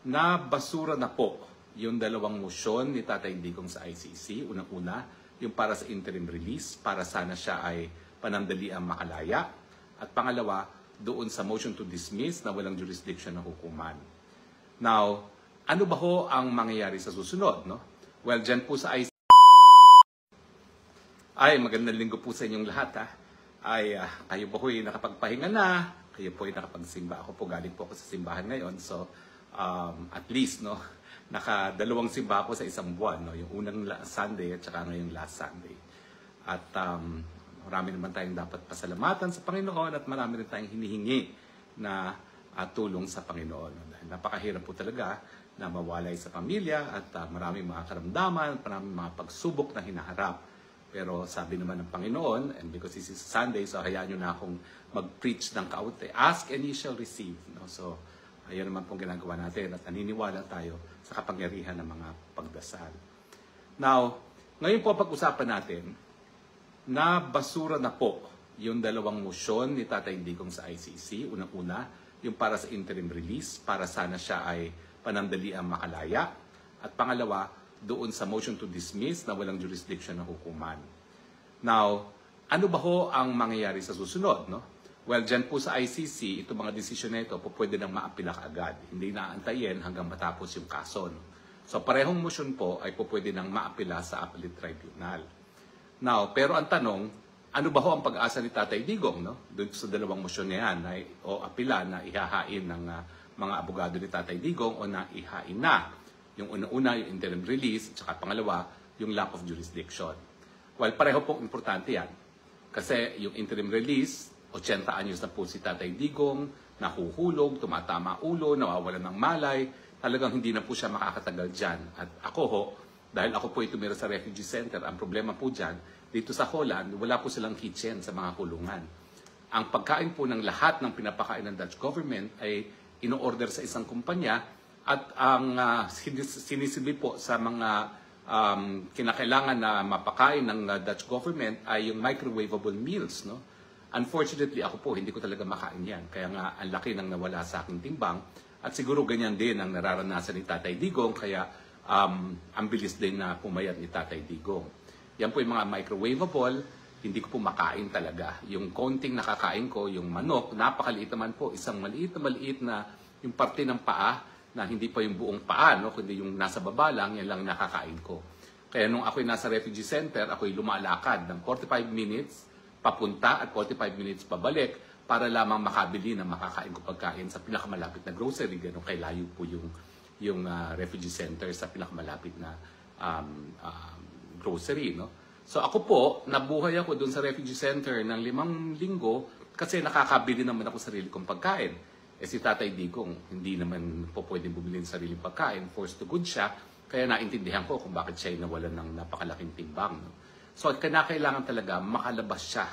na basura na po yung dalawang motion ni Tatay Digong sa ICC. Unang-una, yung para sa interim release, para sana siya ay panandaliang makalaya. At pangalawa, doon sa motion to dismiss na walang jurisdiction ng hukuman. Now, ano ba ho ang mangyayari sa susunod? No? Well, dyan po sa ICC, ay magandang linggo po sa inyong lahat. Kayo po ay nakapagpahinga na, kayo po ay nakapagsimba. Ako po galing po ako sa simbahan ngayon. So, at least, no, naka-2 simba ako sa isang buwan. No? Yung unang Sunday at saka ngayong last Sunday. At marami naman tayong dapat pasalamatan sa Panginoon at marami rin tayong hinihingi na tulong sa Panginoon. Dahil napakahirap po talaga na mawalay sa pamilya at maraming mga karamdaman, maraming mga pagsubok na hinaharap. Pero sabi naman ng Panginoon, and because this is Sunday, so hayaan nyo na akong mag-preach ng kaunti. Ask and ye shall receive. No? So, ayan naman pong ginagawa natin at naniniwala tayo sa kapangyarihan ng mga pagdasal. Now, ngayon po pag-usapan natin na basura na po yung dalawang motion ni Tatay Digong sa ICC. Unang-una, yung para sa interim release, para sana siya ay panandaliang makalaya. At pangalawa, doon sa motion to dismiss na walang jurisdiction ng hukuman. Now, ano ba ho ang mangyayari sa susunod? No? Well, dyan po sa ICC, itong mga desisyon na ito, pwede nang maapila kaagad. Hindi naantayin hanggang matapos yung kaso. No? So, parehong motion po ay pwede nang maapila sa Appellate Tribunal. Now, pero ang tanong, ano ba ho ang pag-asa ni Tatay Digong? No? Doon sa dalawang motion na yan, o apila na ihahain ng mga abogado ni Tatay Digong o na ihain na. Yung una-una, yung interim release, at saka pangalawa, yung lack of jurisdiction. Well, pareho pong importante yan. Kasi yung interim release, 80 anyos na po si Tatay Digong, nahuhulog, tumatama ulo, nawawalan ng malay, talagang hindi na po siya makakatagal dyan. At ako ho, dahil ako po ay tumira sa refugee center, ang problema po dyan, dito sa Holland, wala po silang kitchen sa mga kulungan. Ang pagkain po ng lahat ng pinapakain ng Dutch government ay ino-order sa isang kumpanya. At ang sinisibi po sa mga kinakailangan na mapakain ng Dutch government ay yung microwavable meals. No? Unfortunately, ako po, hindi ko talaga makain yan. Kaya nga, ang laki nang nawala sa aking timbang. At siguro ganyan din ang nararanasan ni Tatay Digong. Kaya ang bilis din na pumayat ni Tatay Digong. Yan po yung mga microwavable. Hindi ko po makain talaga. Yung konting nakakain ko, yung manok, napakaliit naman po. Isang maliit na yung parte ng paa, na hindi pa yung buong paa, no? Kundi yung nasa baba lang, yan lang nakakain ko. Kaya nung ako'y nasa refugee center, ako'y lumalakad ng 45 minutes papunta at 45 minutes pabalik para lamang makabili ng makakain ko pagkain sa pinakamalapit na grocery. Ganun kay layo po yung refugee center sa pinakamalapit na grocery. No? So ako po, nabuhay ako doon sa refugee center ng 5 linggo kasi nakakabili naman ako sarili kong pagkain. Si Tatay Digong, hindi naman po pwedeng bumili ng sariling pagkain, forced to good siya, kaya naintindihan ko kung bakit siya nawalan ng napakalaking timbang. No? So, kailangan talaga makalabas siya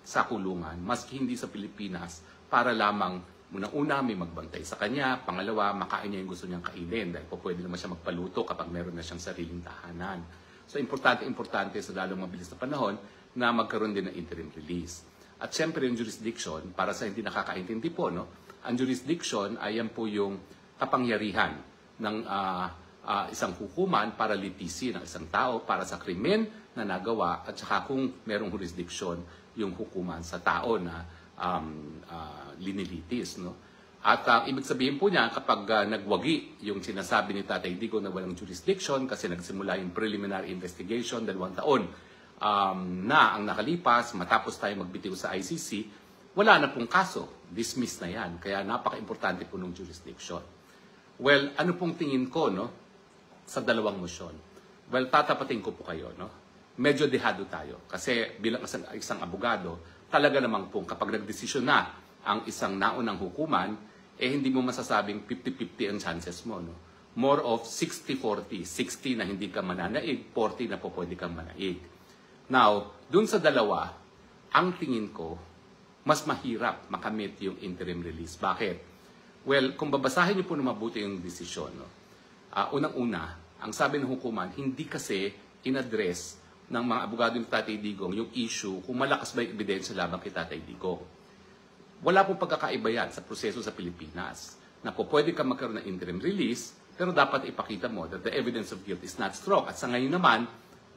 sa kulungan, maski hindi sa Pilipinas, para lamang, unang-una, may magbantay sa kanya, pangalawa, makain niya yung gusto niyang kainin, dahil po pwede naman siya magpaluto kapag meron na siyang sariling tahanan. So, importante sa lalong mabilis na panahon na magkaroon din ng interim release. At syempre, yung jurisdiction, para sa hindi nakakaintindi po, no? Ang jurisdiction ay yan po yung kapangyarihan ng isang hukuman para litisi ng isang tao para sa krimen na nagawa at saka kung merong jurisdiction yung hukuman sa tao na linilitis. No? At ibig sabihin po niya kapag nagwagi yung sinasabi ni Tatay Digong na walang jurisdiction kasi nagsimula yung preliminary investigation 2 taon na ang nakalipas matapos tayo magbitiw sa ICC, wala na pong kaso. Dismiss na yan. Kaya napaka-importante po ng jurisdiction. Well, ano pong tingin ko no, sa dalawang motion? Well, tatapatin ko po kayo. No? Medyo dehado tayo. Kasi bilang isang abogado, talaga namang pong kapag nagdesisyon na ang isang naunang hukuman, hindi mo masasabing 50-50 ang chances mo. No? More of 60-40. 60 na hindi ka mananaig, 40 na po pwede kang manaig. Now, dun sa dalawa, ang tingin ko, mas mahirap makamit yung interim release. Bakit? Well, kung babasahin niyo po na mabuti yung desisyon, no? Unang-una, ang sabi ng hukuman, hindi kasi in-address ng mga abogado ni Tatay Digong yung issue kung malakas ba yung ebidensya laban kay Tatay Digong. Wala pong pagkakaiba yan sa proseso sa Pilipinas. na po pwede ka magkaroon ng interim release, pero dapat ipakita mo that the evidence of guilt is not strong. At sa ngayon naman,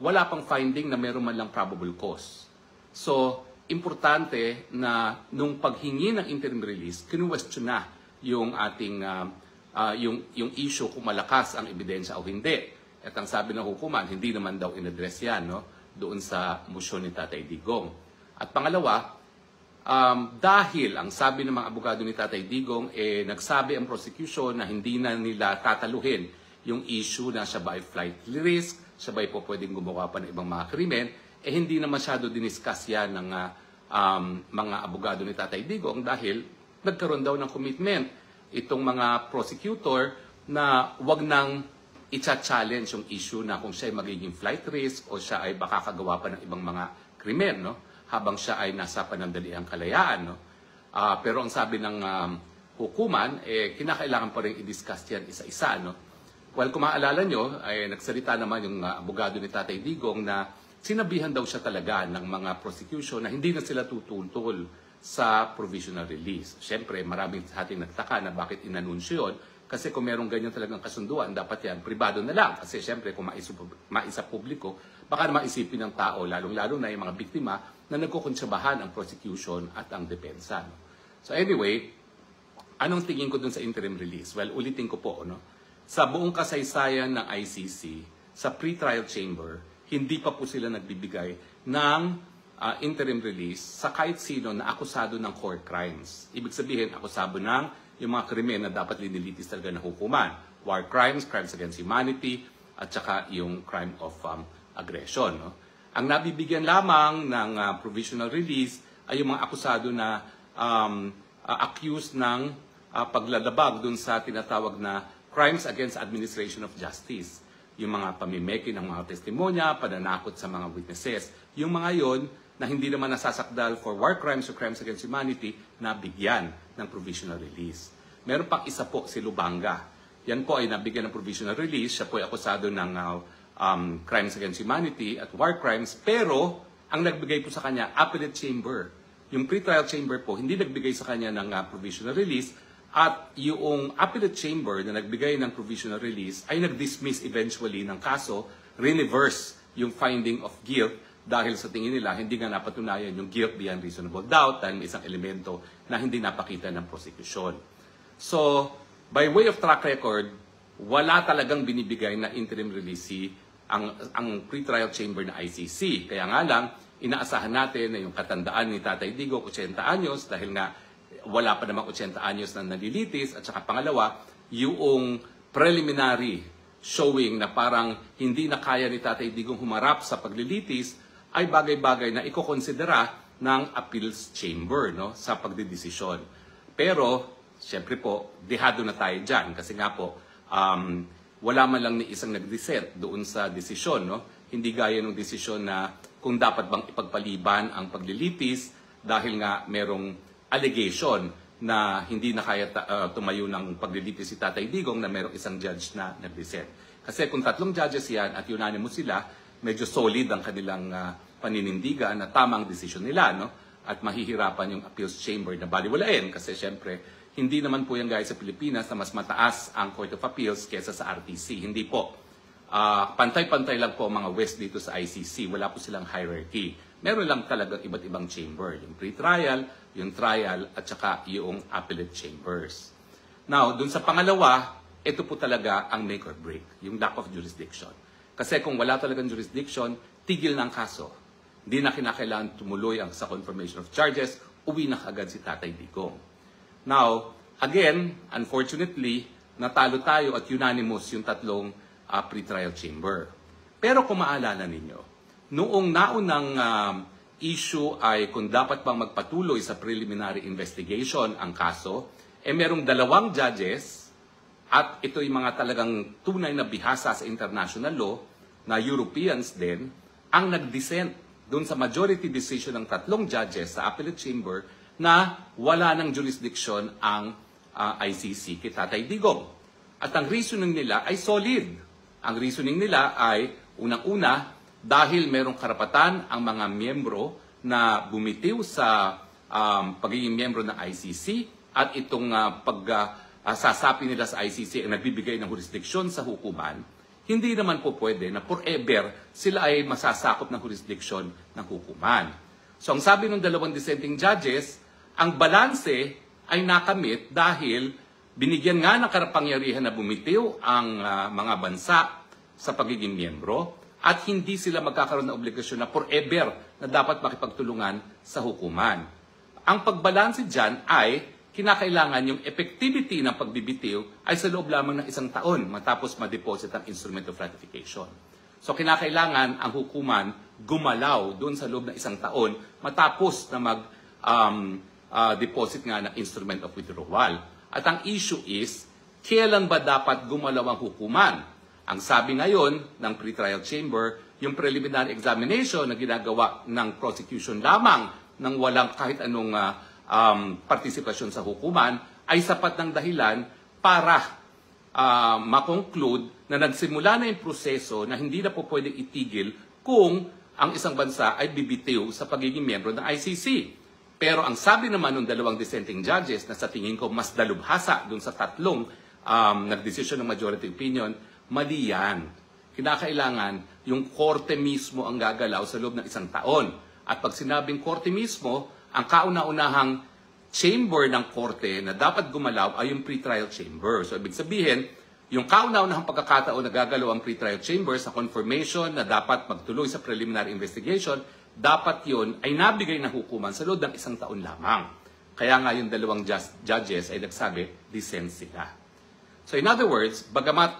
wala pang finding na meron man lang probable cause. So, importante na nung paghingi ng interim release, kinuwestiyon na yung ating yung issue kung malakas ang ebidensya o hindi. At ang sabi ng hukuman, hindi naman daw in-address yan, no, doon sa motion ni Tatay Digong. At pangalawa, dahil ang sabi ng mga abogado ni Tatay Digong, nagsabi ang prosecution na hindi na nila tataluhin yung issue na siya ba ay flight risk, siya ba ay po pwedeng gumawa pa ng ibang mga krimen, hindi na masyado diniscuss yan ng mga abogado ni Tatay Digong dahil nagkaroon daw ng commitment itong mga prosecutor na wag nang i-challenge yung issue na kung siya ay magiging flight risk o siya ay baka kagawa pa ng ibang mga krimen, no? Habang siya ay nasa panandaliang kalayaan. No? Pero ang sabi ng hukuman, kinakailangan pa rin i-discuss yan isa-isa. No? Well, kung maaalala nyo, nagsalita naman yung abogado ni Tatay Digong na sinabihan daw siya talaga ng mga prosecution na hindi na sila tutultol sa provisional release. Siyempre, maraming sa ating nagtaka na bakit inanunsyo yun. Kasi kung merong ganyan talagang kasunduan, dapat yan pribado na lang. Kasi siyempre, kung maisa publiko, baka naman isipin ng tao, lalong-lalo na yung mga biktima, na nagkukuntsabahan ang prosecution at ang depensa. No? So anyway, anong tingin ko dun sa interim release? Well, ulitin ko po, no? Sa buong kasaysayan ng ICC, sa pre-trial chamber, hindi pa po sila nagbibigay ng interim release sa kahit sino na akusado ng court crimes. Ibig sabihin, akusado ng yung mga krimen na dapat linilitis talaga ng hukuman. War crimes, crimes against humanity, at saka yung crime of aggression. No? Ang nabibigyan lamang ng provisional release ay yung mga akusado na accused ng paglalabag dun sa tinatawag na crimes against administration of justice. Yung mga pamimeki ng mga testimonya, pananakot sa mga witnesses. Yung mga yon na hindi naman nasasakdal for war crimes or crimes against humanity na bigyan ng provisional release. Meron pang isa po, si Lubanga. Yan po ay nabigyan ng provisional release. Siya po ay akusado ng crimes against humanity at war crimes, pero ang nagbigay po sa kanya, appellate chamber. Yung pre-trial chamber po, hindi nagbigay sa kanya ng provisional release, at yung appellate chamber na nagbigay ng provisional release ay nag-dismiss eventually ng kaso, reverse yung finding of guilt dahil sa tingin nila hindi nga napatunayan yung guilt beyond reasonable doubt dahil may isang elemento na hindi napakita ng prosecution. So, by way of track record, wala talagang binibigay na interim release ang pre-trial chamber na ICC. Kaya nga lang, inaasahan natin na yung katandaan ni Tatay Digong, 80 anyos, dahil nga wala pa namang 80 anyos na nalilitis, at saka pangalawa, yung preliminary showing na parang hindi na kaya ni Tatay Digong humarap sa paglilitis, ay bagay-bagay na ikokonsidera ng appeals chamber, no, sa pagdedesisyon. Pero, siyempre po, dehado na tayo dyan, kasi nga po, wala man lang ni isang nag-dissent doon sa desisyon. No? Hindi gaya ng desisyon na kung dapat bang ipagpaliban ang paglilitis dahil nga merong allegation na hindi na kaya tumayo ng paglilitis si Tatay Digong na merong isang judge na nag-dissent. Kasi kung 3 judges yan at unanimous sila, medyo solid ang kanilang paninindigan na tamang desisyon nila. No? At mahihirapan yung appeals chamber na baliwalain kasi syempre, hindi naman po yan guys sa Pilipinas na mas mataas ang Court of Appeals kesa sa RTC. Hindi po. Pantay-pantay lang po mga West dito sa ICC. Wala po silang hierarchy. Meron lang talagang iba't ibang chamber. Yung pre-trial, yung trial, at saka yung appellate chambers. Now, dun sa pangalawa, ito po talaga ang make or break. Yung lack of jurisdiction. Kasi kung wala talagang jurisdiction, tigil na ang kaso. Hindi na kinakailangan tumuloy sa confirmation of charges, uwi na kaagad si Tatay Digong. Now, again, unfortunately, natalo tayo at unanimous yung 3 pre-trial chamber. Pero kung maalala ninyo, noong naunang issue ay kung dapat bang magpatuloy sa preliminary investigation ang kaso, merong 2 judges at ito yung mga talagang tunay na bihasa sa international law na Europeans din ang nag-dissent doon sa majority decision ng 3 judges sa appellate chamber na wala ng jurisdiction ang ICC kay Tatay Digong. At ang reasoning nila ay solid. Ang reasoning nila ay, unang-una, dahil merong karapatan ang mga miyembro na bumitiw sa pagiging miyembro ng ICC at itong sasapi nila sa ICC ang nagbibigay ng jurisdiksyon sa hukuman, hindi naman po pwede na forever sila ay masasakop ng jurisdiksyon ng hukuman. So ang sabi ng dalawang dissenting judges, ang balanse ay nakamit dahil binigyan nga ng kapangyarihan na bumitiw ang mga bansa sa pagiging miyembro at hindi sila magkakaroon ng obligasyon na forever na dapat makipagtulungan sa hukuman. Ang pagbalanse dyan ay kinakailangan yung effectivity ng pagbibitiw ay sa loob lamang ng 1 taon matapos ma-deposit ang instrument of ratification. So kinakailangan ang hukuman gumalaw doon sa loob ng 1 taon matapos na mag-deposit nga ng instrument of withdrawal. At ang issue is, kailan ba dapat gumalaw ang hukuman? Ang sabi ngayon ng pretrial chamber, yung preliminary examination na ginagawa ng prosecution lamang ng walang kahit anong partisipasyon sa hukuman ay sapat ng dahilan para makonclude na nagsimula na yung proseso na hindi na po pwedeng itigil kung ang isang bansa ay bibitiw sa pagiging miyembro ng ICC. Pero ang sabi naman ng dalawang dissenting judges na sa tingin ko mas dalubhasa dun sa tatlong nagdesisyon ng majority opinion, mali yan. Kinakailangan yung korte mismo ang gagalaw sa loob ng 1 taon. At pag sinabing korte mismo, ang kauna-unahang chamber ng korte na dapat gumalaw ay yung pretrial chamber. So, ibig sabihin, yung kauna-unahang pagkakataon na gagalaw ang pretrial chamber sa confirmation na dapat magtuloy sa preliminary investigation, dapat yun ay nabigay ng hukuman sa loob ng 1 taon lamang. Kaya nga yung dalawang judges ay nagsabi, dissent sila. So, in other words, bagamat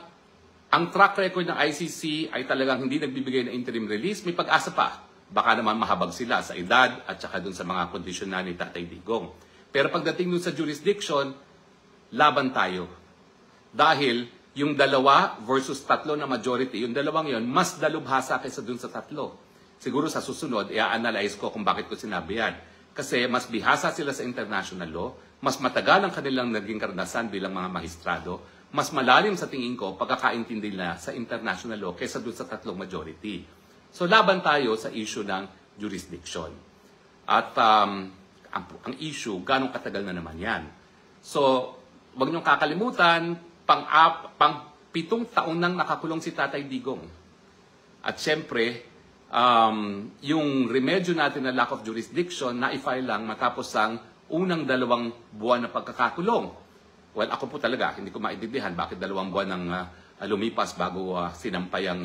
ang track record ng ICC ay talagang hindi nagbibigay ng interim release, may pag-asa pa. Baka naman mahabag sila sa edad at saka dun sa mga kondisyon na ni Tatay Digong. Pero pagdating dun sa jurisdiction, laban tayo. Dahil yung 2 versus 3 na majority, yung dalawang yon mas dalubhasa kaysa dun sa 3. Siguro sa susunod, i-analyze ko kung bakit ko sinabi yan. Kasi mas bihasa sila sa international law, mas matagal ang kanilang naging karanasan bilang mga magistrado, mas malalim sa tingin ko pagkakaintindi nila sa international law kaysa dun sa 3 majority. So, laban tayo sa issue ng jurisdiction. At ang issue, ganong katagal na naman yan. So, huwag niyong kakalimutan, pang 7 taon nang nakakulong si Tatay Digong. At syempre, yung remedyo natin na lack of jurisdiction, na-file lang matapos ang unang 2 buwan na pagkakakulong. Well, ako po talaga, hindi ko maintindihan bakit 2 buwan nang lumipas bago sinampay ang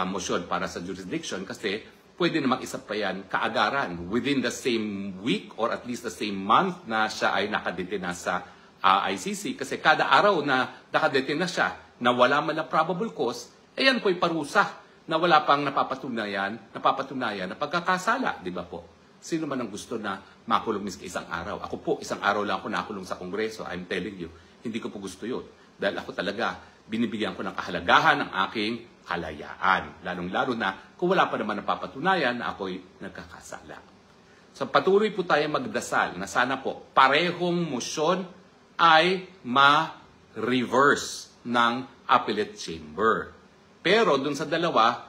motion para sa jurisdiction kasi pwede namang isa pa yan kaagaran within the same week or at least the same month na siya ay nakadetain na sa ICC kasi kada araw na nakadetain na siya na wala man na probable cause, ayan po'y parusa na wala pang napapatunayan na pagkakasala, di ba po? Sino man ang gusto na makulong miski isang araw? Ako po, isang araw lang ako nakulong sa Kongreso. I'm telling you, hindi ko po gusto yun. Dahil ako talaga, binibigyan ko ng kahalagahan ng aking kalayaan. Lalong-lalo na kung wala pa naman napapatunayan na ako'y nagkakasala. So patuloy po tayo magdasal na sana po parehong motion ay ma-reverse ng appellate chamber. Pero dun sa dalawa,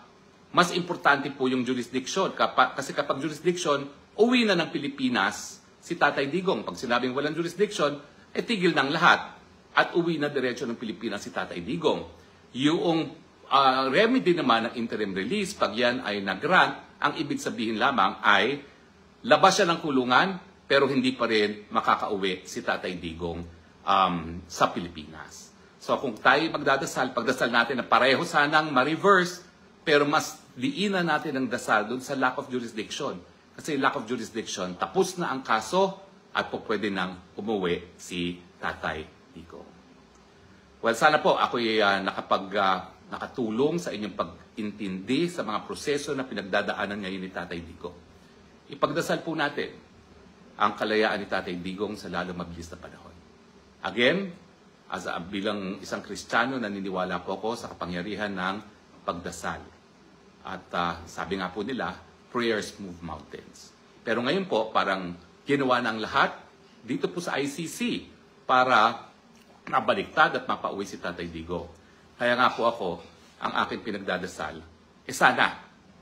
mas importante po yung jurisdiction. Kasi kapag jurisdiction, uwi na ng Pilipinas si Tatay Digong. Pag sinabing walang jurisdiction, tigil ng lahat at uwi na diretso ng Pilipinas si Tatay Digong. Yung remedy naman ng interim release, pag yan ay nag-grant, ang ibig sabihin lamang ay labas siya ng kulungan pero hindi pa rin makakauwi si Tatay Digong sa Pilipinas. So kung tayo magdadasal, pagdasal natin na pareho sanang ma-reverse pero mas liinan natin ang dasal dun sa lack of jurisdiction. Kasi lack of jurisdiction, tapos na ang kaso at po pwede nang umuwi si Tatay Digong. Well, sana po ako'y nakatulong sa inyong pag-intindi sa mga proseso na pinagdadaanan ngayon ni Tatay Digong. Ipagdasal po natin ang kalayaan ni Tatay Digong sa lalong mabilis na panahon. Again, bilang isang Kristiyano, naniniwala po ako sa kapangyarihan ng pagdasal. At sabi nga po nila, prayers move mountains. Pero ngayon po, parang ginawa ng lahat dito po sa ICC para mabaliktad at mapauwi si Tatay Digong. Kaya nga po ako, ang aking pinagdadasal, sana,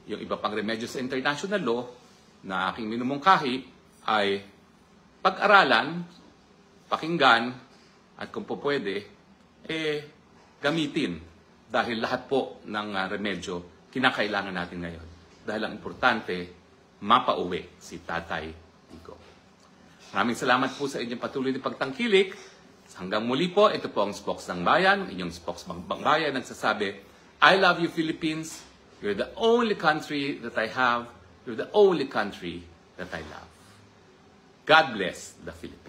yung iba pang remedyo sa international law na aking minumungkahi ay pag-aralan, pakinggan, At kung po pwede, gamitin. Dahil lahat po ng remedyo, kinakailangan natin ngayon. Dahil ang importante, mapauwi si Tatay Digong. Maraming salamat po sa inyong patuloy na pagtangkilik. Hanggang muli po, ito po ang Spokes ng Bayan, inyong Spokes ng Bayan, nagsasabi, I love you, Philippines. You're the only country that I have. You're the only country that I love. God bless the Philippines.